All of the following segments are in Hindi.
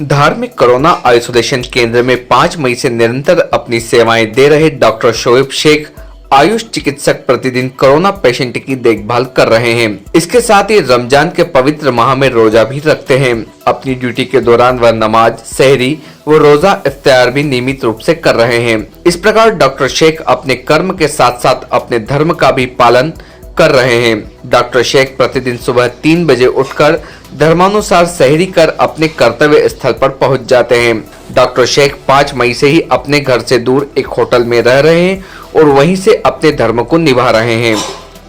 धार में कोरोना आइसोलेशन केंद्र में 5 मई से निरंतर अपनी सेवाएं दे रहे डॉक्टर शोएब शेख आयुष चिकित्सक प्रतिदिन कोरोना पेशेंट की देखभाल कर रहे हैं। इसके साथ ही रमजान के पवित्र माह में रोजा भी रखते हैं। अपनी ड्यूटी के दौरान वह नमाज, सहरी व रोजा इफ्तार भी नियमित रूप से कर रहे हैं। इस प्रकार डॉक्टर शेख अपने कर्म के साथ साथ अपने धर्म का भी पालन कर रहे हैं। डॉक्टर शेख प्रतिदिन सुबह 3 बजे उठकर धर्मानुसार सहरी कर अपने कर्तव्य स्थल पर पहुंच जाते हैं। डॉक्टर शेख 5 मई से ही अपने घर से दूर एक होटल में रह रहे हैं और वहीं से अपने धर्म को निभा रहे हैं।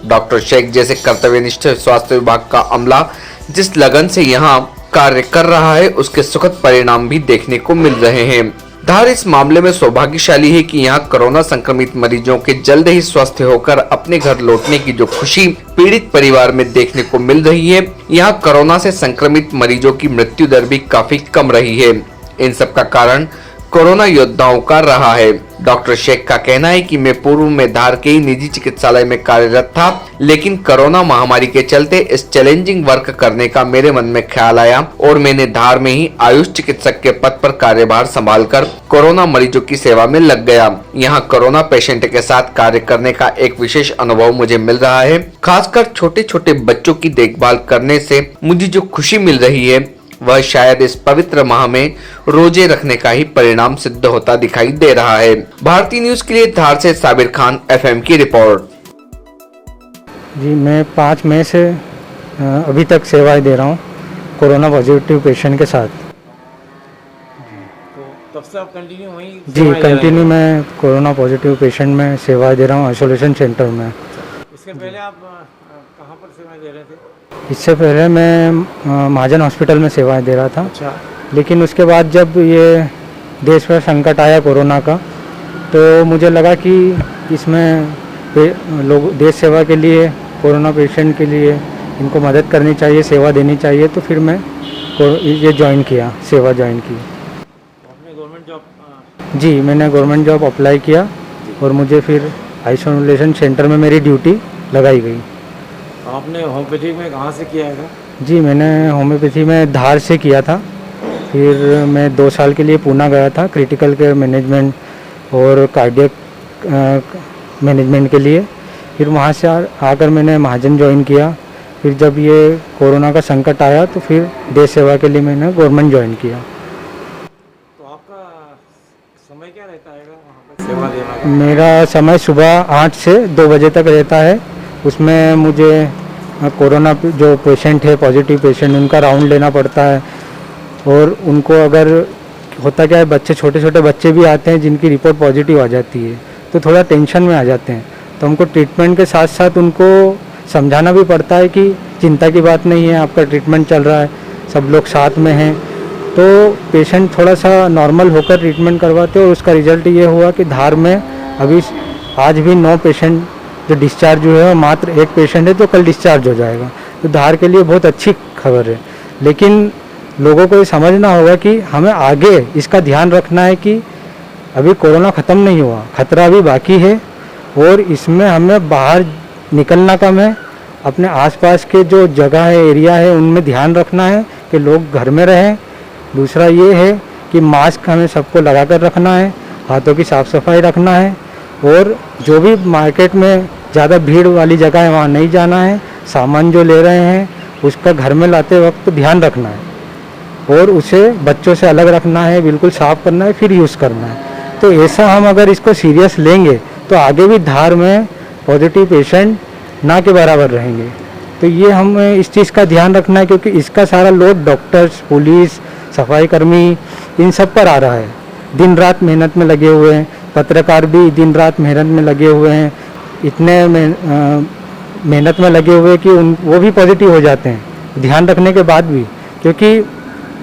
डॉक्टर शेख जैसे कर्तव्यनिष्ठ स्वास्थ्य विभाग का अमला जिस लगन से यहाँ कार्य कर रहा है, उसके सुखद परिणाम भी देखने को मिल रहे हैं। धार इस मामले में सौभाग्यशाली है कि यहाँ कोरोना संक्रमित मरीजों के जल्द ही स्वस्थ होकर अपने घर लौटने की जो खुशी पीड़ित परिवार में देखने को मिल रही है। यहाँ कोरोना से संक्रमित मरीजों की मृत्यु दर भी काफी कम रही है। इन सब का कारण कोरोना योद्धाओं का रहा है। डॉक्टर शेख का कहना है कि मैं पूर्व में धार के ही निजी चिकित्सालय में कार्यरत था, लेकिन कोरोना महामारी के चलते इस चैलेंजिंग वर्क करने का मेरे मन में ख्याल आया और मैंने धार में ही आयुष चिकित्सक के पद पर कार्यभार संभालकर कोरोना मरीजों की सेवा में लग गया। यहाँ कोरोना पेशेंट के साथ कार्य करने का एक विशेष अनुभव मुझे मिल रहा है। खासकर छोटे छोटे बच्चों की देखभाल करने से मुझे जो खुशी मिल रही है वह शायद इस पवित्र माह में रोजे रखने का ही परिणाम सिद्ध होता दिखाई दे रहा है। भारतीय न्यूज के लिए धार से साबिर खान एफएम की रिपोर्ट। जी, मैं 5 मई से अभी तक सेवाएं दे रहा हूँ कोरोना पॉजिटिव पेशेंट के साथ। तो तब से आप कंटिन्यू वहीं जी, कंटिन्यू मैं कोरोना पॉजिटिव पेशेंट में सेवाएं दे रहा हूँ आइसोलेशन सेंटर में। इसके पहले आप कहाँ पर सेवाएं दे रहे थे? इससे पहले मैं महाजन हॉस्पिटल में सेवाएं दे रहा था। अच्छा। लेकिन उसके बाद जब ये देश पर संकट आया कोरोना का, तो मुझे लगा कि इसमें लोग देश सेवा के लिए, कोरोना पेशेंट के लिए इनको मदद करनी चाहिए, सेवा देनी चाहिए। तो फिर मैं ये ज्वाइन किया, सेवा ज्वाइन की। आपने गवर्नमेंट जॉब? जी, मैंने गवर्नमेंट जॉब अप्लाई किया और मुझे फिर आइसोलेशन सेंटर में मेरी ड्यूटी लगाई गई। आपने होम्योपैथिक में कहाँ से किया है? जी, मैंने होम्योपैथी में धार से किया था। फिर मैं 2 साल के लिए पूना गया था क्रिटिकल केयर मैनेजमेंट और कार्डियक मैनेजमेंट के लिए। फिर वहाँ से आकर मैंने महाजन ज्वाइन किया। फिर जब ये कोरोना का संकट आया तो फिर देश सेवा के लिए मैंने गवर्नमेंट ज्वाइन किया। तो आपका समय क्या रहता है वहाँ पर सेवा देने का? मेरा समय सुबह 8 से 2 बजे तक रहता है। उसमें मुझे कोरोना जो पेशेंट है, पॉजिटिव पेशेंट, उनका राउंड लेना पड़ता है। और उनको अगर होता क्या है, बच्चे, छोटे छोटे बच्चे भी आते हैं जिनकी रिपोर्ट पॉजिटिव आ जाती है, तो थोड़ा टेंशन में आ जाते हैं। तो हमको ट्रीटमेंट के साथ साथ उनको समझाना भी पड़ता है कि चिंता की बात नहीं है, आपका ट्रीटमेंट चल रहा है, सब लोग साथ में हैं। तो पेशेंट थोड़ा सा नॉर्मल होकर ट्रीटमेंट करवाते हैं। और उसका रिजल्ट ये हुआ कि धार में अभी आज भी 9 पेशेंट जो डिस्चार्ज हुए हैं, मात्र 1 पेशेंट है तो कल डिस्चार्ज हो जाएगा। तो धार के लिए बहुत अच्छी खबर है। लेकिन लोगों को ये समझना होगा कि हमें आगे इसका ध्यान रखना है कि अभी कोरोना ख़त्म नहीं हुआ, खतरा भी बाकी है। और इसमें हमें बाहर निकलना कम है, अपने आसपास के जो जगह है, एरिया है, उनमें ध्यान रखना है कि लोग घर में रहें। दूसरा ये है कि मास्क हमें सबको लगा कर रखना है, हाथों की साफ़ सफाई रखना है। और जो भी मार्केट में ज़्यादा भीड़ वाली जगह है वहाँ नहीं जाना है। सामान जो ले रहे हैं उसका घर में लाते वक्त ध्यान रखना है और उसे बच्चों से अलग रखना है, बिल्कुल साफ़ करना है, फिर यूज़ करना है। तो ऐसा हम अगर इसको सीरियस लेंगे तो आगे भी धार में पॉजिटिव पेशेंट ना के बराबर रहेंगे। तो ये हमें इस चीज़ का ध्यान रखना है, क्योंकि इसका सारा लोड डॉक्टर्स, पुलिस, सफाई कर्मी, इन सब पर आ रहा है। दिन रात मेहनत में लगे हुए हैं, पत्रकार भी दिन रात मेहनत में लगे हुए हैं। इतने मेहनत में लगे हुए कि वो भी पॉजिटिव हो जाते हैं ध्यान रखने के बाद भी। क्योंकि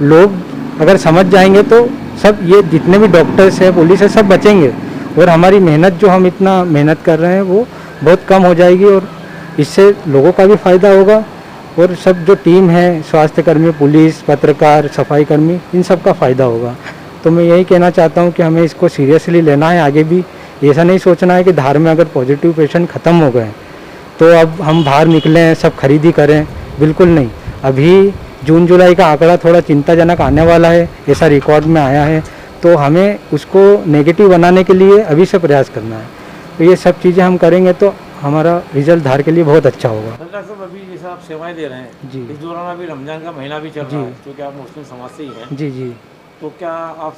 लोग अगर समझ जाएंगे तो सब, ये जितने भी डॉक्टर्स हैं, पुलिस है, सब बचेंगे। और हमारी मेहनत, जो हम इतना मेहनत कर रहे हैं, वो बहुत कम हो जाएगी। और इससे लोगों का भी फ़ायदा होगा और सब जो टीम है, स्वास्थ्य कर्मी, पुलिस, पत्रकार, सफाई कर्मी, इन सब का फ़ायदा होगा। तो मैं यही कहना चाहता हूँ कि हमें इसको सीरियसली लेना है। आगे भी ऐसा नहीं सोचना है कि धार में अगर पॉजिटिव पेशेंट ख़त्म हो गए तो अब हम बाहर निकलें, सब खरीदी करें, बिल्कुल नहीं। अभी जून जुलाई का आंकड़ा थोड़ा चिंताजनक आने वाला है, ऐसा रिकॉर्ड में आया है। तो हमें उसको नेगेटिव बनाने के लिए अभी से प्रयास करना है। तो ये सब चीज़ें हम करेंगे तो हमारा रिजल्ट धार के लिए बहुत अच्छा होगा। डॉक्टर साहब अभी जैसे आप सेवाएं दे रहे हैं जी। इस दौरान अभी रमजान का महीना भी चल रहा जी। है, क्योंकि आप मुस्लिम समाज से ही हैं, जी जी तो क्या आप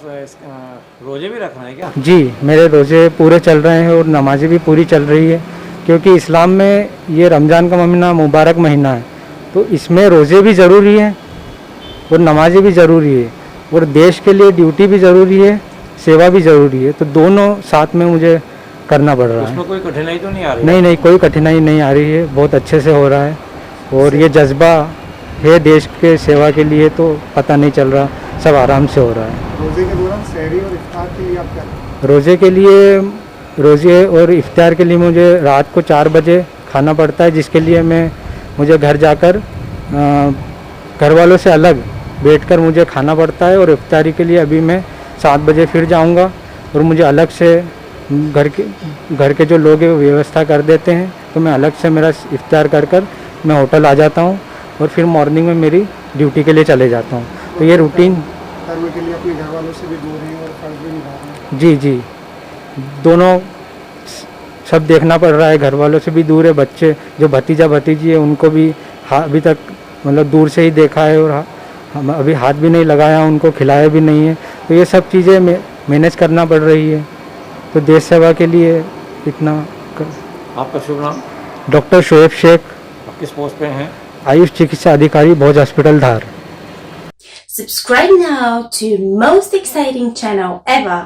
रोजे भी रख रहे हैं क्या? जी, मेरे रोज़े पूरे चल रहे हैं और नमाज़ें भी पूरी चल रही है, क्योंकि इस्लाम में ये रमज़ान का महीना मुबारक महीना है, तो इसमें रोज़े भी ज़रूरी हैं और नमाज़ें भी ज़रूरी है और देश के लिए ड्यूटी भी ज़रूरी है, सेवा भी ज़रूरी है। तो दोनों साथ में मुझे करना पड़ रहा है। उसमें कोई कठिनाई तो नहीं आ रही? नहीं नहीं, कोई कठिनाई नहीं आ रही है, बहुत अच्छे से हो रहा है और ये जज्बा है देश के सेवा के लिए, तो पता नहीं चल रहा, सब आराम से हो रहा है। रोजे के दौरान सहरी और इफ्तार के लिए आप क्या करते रोज़े के लिए, रोज़े और इफ्तार के लिए मुझे रात को 4 बजे खाना पड़ता है, जिसके लिए मुझे घर जाकर घर वालों से अलग बैठकर मुझे खाना पड़ता है और इफ्तारी के लिए अभी मैं 7 बजे फिर जाऊंगा और मुझे अलग से घर के जो लोग हैं वो व्यवस्था कर देते हैं, तो मैं अलग से मेरा इफ्तार कर मैं होटल आ जाता हूँ और फिर मॉर्निंग में मेरी ड्यूटी के लिए चले जाता हूँ। तो ये रूटीन कर्म के लिए अपने घर वालों से भी दूर हैं और फर्ज भी निभा रहे हैं? जी जी, दोनों सब देखना पड़ रहा है, घर वालों से भी दूर है, बच्चे जो भतीजा भतीजी है उनको भी अभी तक मतलब दूर से ही देखा है और हम अभी हाथ भी नहीं लगाया, उनको खिलाया भी नहीं है। तो ये सब चीज़ें मैनेज करना पड़ रही है, तो देश सेवा के लिए इतना आपका शुभ नाम? डॉक्टर शोएब शेख, आप किस पोस्ट पे हैं? आयुष चिकित्सा अधिकारी, Bhoj hospital Dhar. Subscribe now to most exciting channel ever.